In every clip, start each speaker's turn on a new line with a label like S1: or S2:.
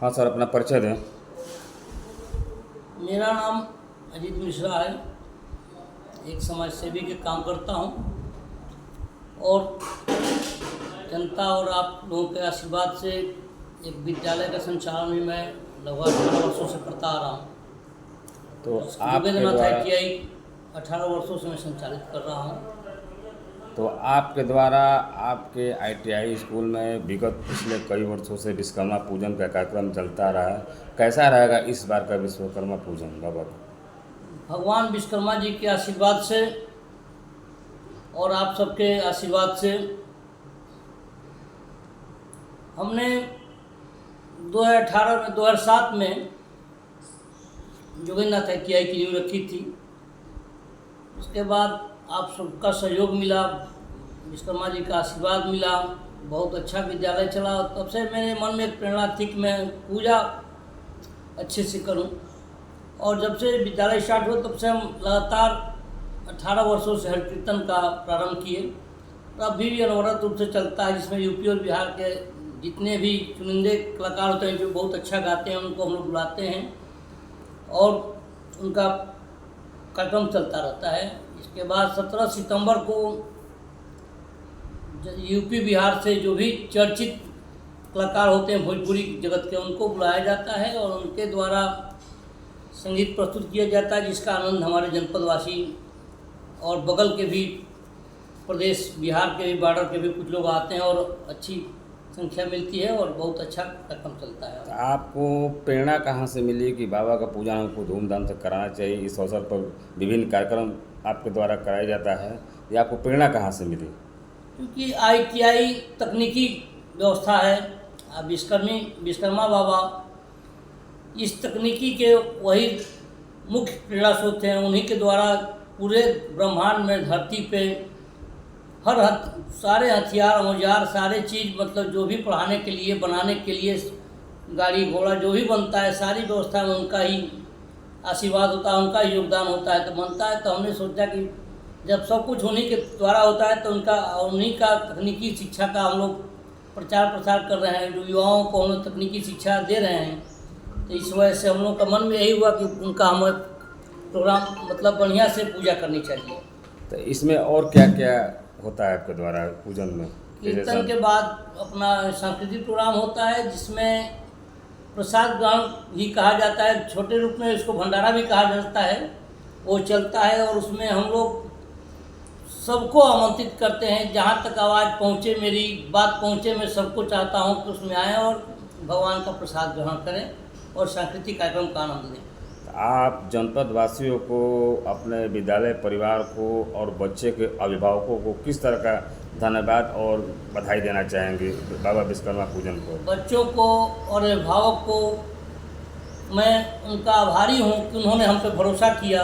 S1: हाँ सर, अपना परिचय दें।
S2: मेरा नाम अजीत मिश्रा है। एक समाज सेवी के काम करता हूँ और जनता और आप लोगों के आशीर्वाद से एक विद्यालय का संचालन भी मैं लगभग 18 वर्षों से करता आ रहा हूँ।
S1: तो आपके
S2: योगेंद्रनाथ
S1: द्वारा
S2: ITI 18 वर्षों से मैं संचालित कर रहा हूँ।
S1: तो आपके द्वारा आपके ITI स्कूल में विगत पिछले कई वर्षों से विश्वकर्मा पूजन का कार्यक्रम चलता रहा है। कैसा रहेगा इस बार का विश्वकर्मा पूजन बाबा?
S2: भगवान विश्वकर्मा जी के आशीर्वाद से और आप सबके आशीर्वाद से हमने 2007 में योगेंद्रनाथ ITI की नींव रखी थी। उसके बाद आप सबका सहयोग मिला, विश्वकर्मा जी का आशीर्वाद मिला, बहुत अच्छा विद्यालय चला। तब से मेरे मन में एक प्रेरणा थी कि मैं पूजा अच्छे से करूं। और जब से विद्यालय स्टार्ट हुआ तब से हम लगातार 18 वर्षों से हर कीर्तन का प्रारंभ किए। तो अभी भी अनवरत रूप से चलता है, जिसमें यूपी और बिहार के जितने भी चुनिंदे कलाकार होते हैं जो बहुत अच्छा गाते हैं उनको हम लोग बुलाते हैं और उनका कार्यक्रम चलता रहता है। इसके बाद 17 सितंबर को यूपी बिहार से जो भी चर्चित कलाकार होते हैं भोजपुरी जगत के, उनको बुलाया जाता है और उनके द्वारा संगीत प्रस्तुत किया जाता है, जिसका आनंद हमारे जनपदवासी और बगल के भी प्रदेश बिहार के भी बॉर्डर के भी कुछ लोग आते हैं और अच्छी संख्या मिलती है और बहुत अच्छा कार्यक्रम चलता है।
S1: तो आपको प्रेरणा कहाँ से मिली कि बाबा का पूजन हमको धूमधाम से कराना चाहिए? इस अवसर पर विभिन्न कार्यक्रम आपके द्वारा कराया जाता है, ये आपको प्रेरणा कहाँ से मिली?
S2: क्योंकि ITI तकनीकी व्यवस्था है। विश्वकर्मा बाबा इस तकनीकी के वही मुख्य प्रेरणा स्रोत हैं। उन्हीं के द्वारा पूरे ब्रह्मांड में, धरती पे सारे हथियार औजार सारे चीज़, मतलब जो भी पढ़ाने के लिए, बनाने के लिए, गाड़ी घोड़ा जो भी बनता है, सारी व्यवस्था में उनका ही आशीर्वाद होता है, उनका ही योगदान होता है। तो बनता है तो हमने सोचा कि जब सब कुछ उन्हीं के द्वारा होता है तो उन्हीं का तकनीकी शिक्षा का हम लोग प्रचार प्रसार कर रहे हैं, जो युवाओं को हम लोग तकनीकी शिक्षा दे रहे हैं। तो इस वजह से हम लोग का मन में यही हुआ कि उनका हमें प्रोग्राम मतलब बढ़िया से पूजा करनी चाहिए।
S1: तो इसमें और क्या क्या होता है आपके द्वारा पूजन में?
S2: कीर्तन के बाद अपना सांस्कृतिक प्रोग्राम होता है, जिसमें प्रसाद ग्रहण भी कहा जाता है, छोटे रूप में इसको भंडारा भी कहा जाता है, वो चलता है। और उसमें हम लोग सबको आमंत्रित करते हैं, जहाँ तक आवाज़ पहुँचे, मेरी बात पहुँचे, मैं सबको चाहता हूँ कि उसमें आएँ और भगवान का प्रसाद ग्रहण करें और सांस्कृतिक कार्यक्रम का आनंद लें।
S1: आप जनपद वासियों को, अपने विद्यालय परिवार को और बच्चे के अभिभावकों को किस तरह का धन्यवाद और बधाई देना चाहेंगे बाबा विश्वकर्मा पूजन को?
S2: बच्चों को और अभिभावक को मैं उनका आभारी हूँ कि उन्होंने हम पे भरोसा किया।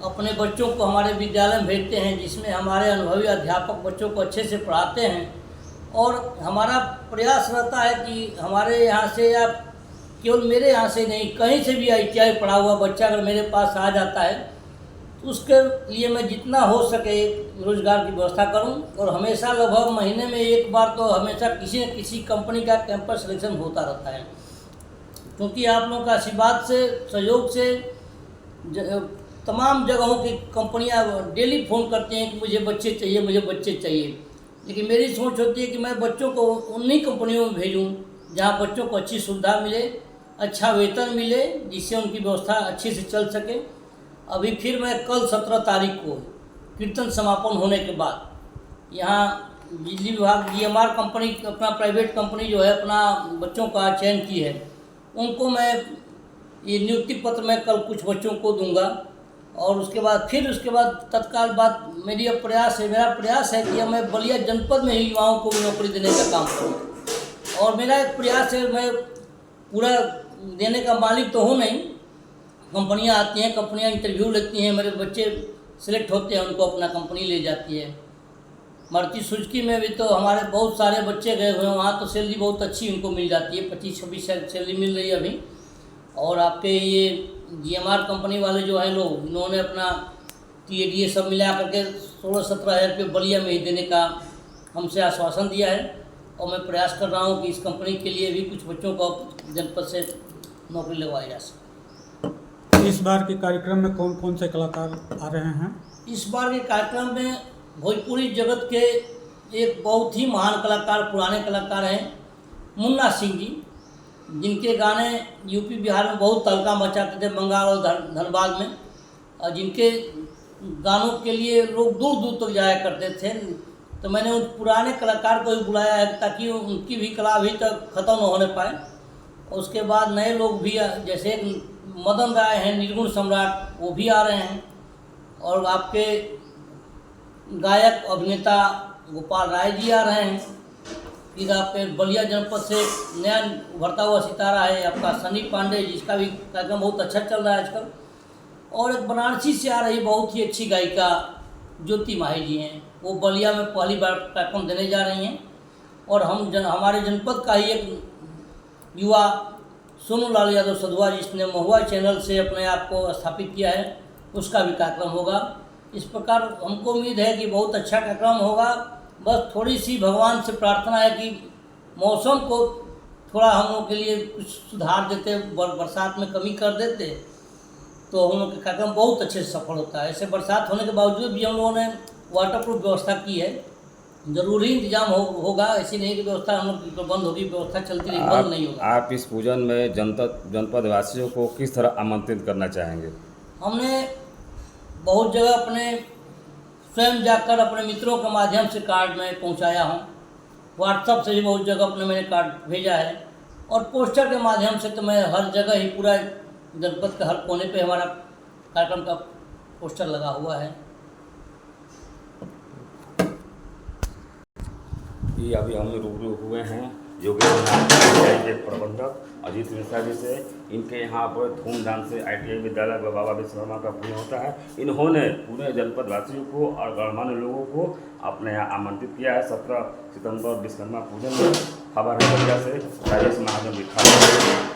S2: अपने बच्चों को हमारे विद्यालय में भेजते हैं, जिसमें हमारे अनुभवी अध्यापक बच्चों को अच्छे से पढ़ाते हैं। और हमारा प्रयास रहता है कि हमारे यहाँ से, या केवल मेरे यहाँ से नहीं, कहीं से भी ITI पढ़ा हुआ बच्चा अगर मेरे पास आ जाता है तो उसके लिए मैं जितना हो सके रोजगार की व्यवस्था करूं। और हमेशा लगभग महीने में एक बार तो हमेशा किसी न किसी कंपनी का कैंपस सिलेक्शन होता रहता है, क्योंकि आप लोगों का आशीर्वाद से, सहयोग से तमाम जगहों की कंपनियां डेली फ़ोन करती हैं कि मुझे बच्चे चाहिए, मुझे बच्चे चाहिए। लेकिन मेरी सोच होती है कि मैं बच्चों को उन्हीं कंपनियों में भेजूँ जहाँ बच्चों को अच्छी सुविधा मिले, अच्छा वेतन मिले, जिससे उनकी व्यवस्था अच्छे से चल सके। अभी फिर मैं कल 17 तारीख को कीर्तन समापन होने के बाद यहाँ बिजली विभाग GMR कंपनी, अपना प्राइवेट कंपनी जो है अपना बच्चों का चयन की है, उनको मैं ये नियुक्ति पत्र मैं कल कुछ बच्चों को दूंगा। और उसके बाद तत्काल बाद मेरा प्रयास है कि मैं बलिया जनपद में ही युवाओं को नौकरी देने का काम करूँ। और मेरा एक प्रयास है, मैं पूरा देने का मालिक तो हूँ नहीं, कंपनियां आती हैं, कंपनियां इंटरव्यू लेती हैं, मेरे बच्चे सिलेक्ट होते हैं, उनको अपना कंपनी ले जाती है। मारुति सुजुकी में भी तो हमारे बहुत सारे बच्चे गए हुए हैं, वहाँ तो सैलरी बहुत अच्छी उनको मिल जाती है, 25-26 सैलरी मिल रही है अभी। और आपके ये GMR कंपनी वाले जो हैं लोग, इन्होंने अपना TADA सब मिला करके 16-17 हज़ार रुपये बलिया में ही देने का हमसे आश्वासन दिया है। और मैं प्रयास कर रहा हूँ कि इस कंपनी के लिए भी कुछ बच्चों को जनपद से नौकरी लगवाई जा सके।
S3: इस बार के कार्यक्रम में कौन कौन से कलाकार आ रहे हैं?
S2: इस बार के कार्यक्रम में भोजपुरी जगत के एक बहुत ही महान कलाकार, पुराने कलाकार हैं मुन्ना सिंह जी, जिनके गाने यूपी बिहार में बहुत तहलका मचाते थे, बंगाल और धनबाद में, और जिनके गानों के लिए लोग दूर दूर तक जाया करते थे। तो मैंने उन पुराने कलाकार को भी बुलाया है ताकि उनकी भी कला अभी तक ख़त्म न होने पाए। उसके बाद नए लोग भी, जैसे एक मदन राय हैं निर्गुण सम्राट, वो भी आ रहे हैं, और आपके गायक अभिनेता गोपाल राय जी आ रहे हैं। फिर आपके बलिया जनपद से नया उभरता हुआ सितारा है आपका सनी पांडे, जिसका भी कार्यक्रम बहुत अच्छा चल रहा है आजकल। और एक बनारसी से आ रही बहुत ही अच्छी गायिका ज्योति माही जी हैं, वो बलिया में पहली बार कार्यक्रम देने जा रही हैं। और हमारे जनपद का ही एक युवा सोनू लाल यादव सधुआ, जिसने महुआ चैनल से अपने आप को स्थापित किया है, उसका भी कार्यक्रम होगा। इस प्रकार हमको उम्मीद है कि बहुत अच्छा कार्यक्रम होगा। बस थोड़ी सी भगवान से प्रार्थना है कि मौसम को थोड़ा हम लोग के लिए कुछ सुधार देते, बरसात में कमी कर देते, तो हम लोग का कार्यक्रम बहुत अच्छे से सफल होता है। ऐसे बरसात होने के बावजूद भी हम लोगों ने वाटरप्रूफ व्यवस्था की है, जरूरी इंतजाम होगा, ऐसी नहीं कि व्यवस्था हम लोग बंद होगी, व्यवस्था चलती रहेगी, बंद नहीं होगा।
S1: आप इस पूजन में जनपद वासियों को किस तरह आमंत्रित करना चाहेंगे?
S2: हमने बहुत जगह अपने स्वयं जाकर अपने मित्रों के माध्यम से कार्ड में पहुंचाया हूं, व्हाट्सएप से भी बहुत जगह अपने मैंने कार्ड भेजा है, और पोस्टर के माध्यम से तो मैं हर जगह ही पूरा जनपद के हर कोने पे हमारा कार्यक्रम का पोस्टर लगा हुआ है।
S1: ये अभी हम रूबरू हुए हैं योगेश के प्रबंधक अजीत मिश्रा जी से। इनके यहाँ पर धूमधाम से ITI विद्यालय बाबा विश्वकर्मा का पूजन होता है। इन्होंने पूरे जनपद वासियों को और गणमान्य लोगों को अपने यहाँ आमंत्रित किया है 17 सितंबर विश्वकर्मा पूजन में। खबर है बलिया से राजेश महाजन लिखा।